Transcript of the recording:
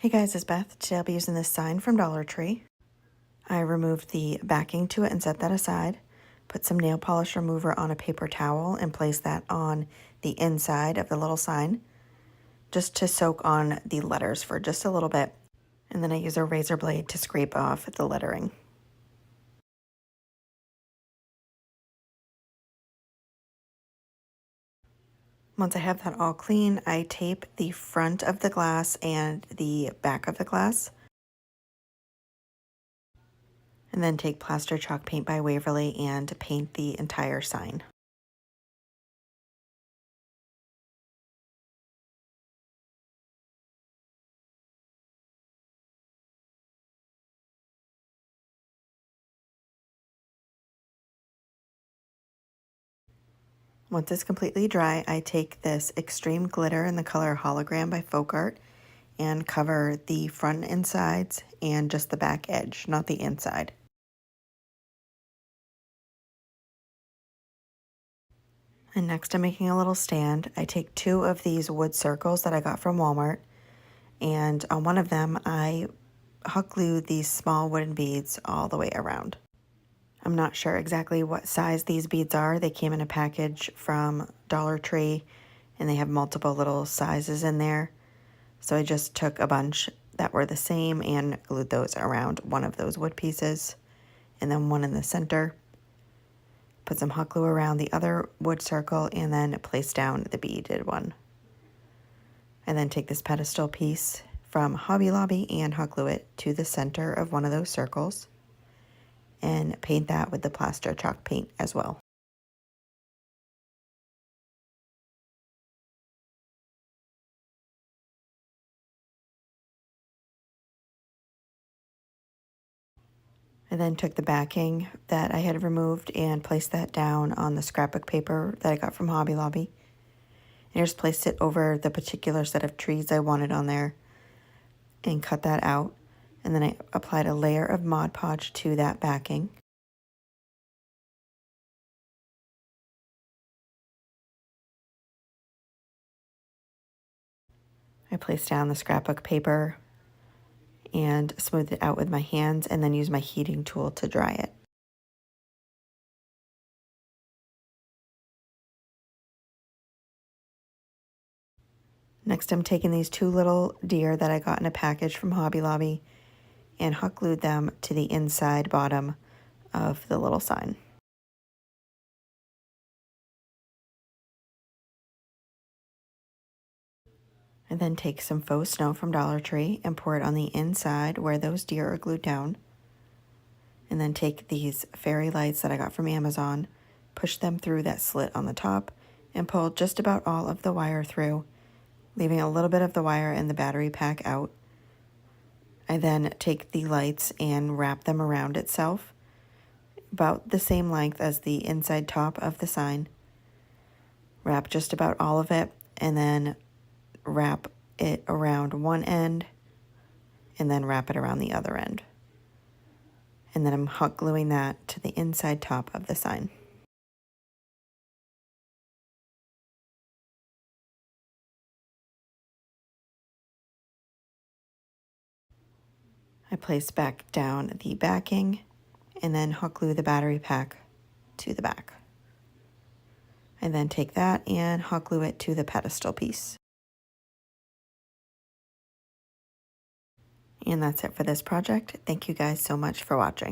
Hey guys, it's Beth. Today I'll be using this sign from Dollar Tree. I removed the backing to it and set that aside. Put some nail polish remover on a paper towel and place that on the inside of the little sign just to soak on the letters for just a little bit. And then I use a razor blade to scrape off the lettering. Once I have that all clean, I tape the front of the glass and the back of the glass. And then take Plaster chalk paint by Waverly and paint the entire sign. Once it's completely dry, I take this extreme glitter in the color Hologram by Faux and cover the front and sides and just the back edge, not the inside. And next I'm making a little stand. I take 2 of these wood circles that I got from Walmart, and on one of them I hot glue these small wooden beads all the way around. I'm not sure exactly what size these beads are. They came in a package from Dollar Tree and they have multiple little sizes in there. So I just took a bunch that were the same and glued those around one of those wood pieces and then one in the center. Put some hot glue around the other wood circle and then place down the beaded one. And then take this pedestal piece from Hobby Lobby and hot glue it to the center of one of those circles and paint that with the Plaster chalk paint as well. I then took the backing that I had removed and placed that down on the scrapbook paper that I got from Hobby Lobby. And I just placed it over the particular set of trees I wanted on there and cut that out. And then I applied a layer of Mod Podge to that backing. I placed down the scrapbook paper and smoothed it out with my hands and then used my heating tool to dry it. Next, I'm taking these 2 little deer that I got in a package from Hobby Lobby and hot glued them to the inside bottom of the little sign. And then take some faux snow from Dollar Tree and pour it on the inside where those deer are glued down. And then take these fairy lights that I got from Amazon, push them through that slit on the top, and pull just about all of the wire through, leaving a little bit of the wire in the battery pack out. I then take the lights and wrap them around itself, about the same length as the inside top of the sign. Wrap just about all of it, and then wrap it around one end, and then wrap it around the other end. And then I'm hot gluing that to the inside top of the sign. I place back down the backing and then hot glue the battery pack to the back. I then take that and hot glue it to the pedestal piece. And that's it for this project. Thank you guys so much for watching.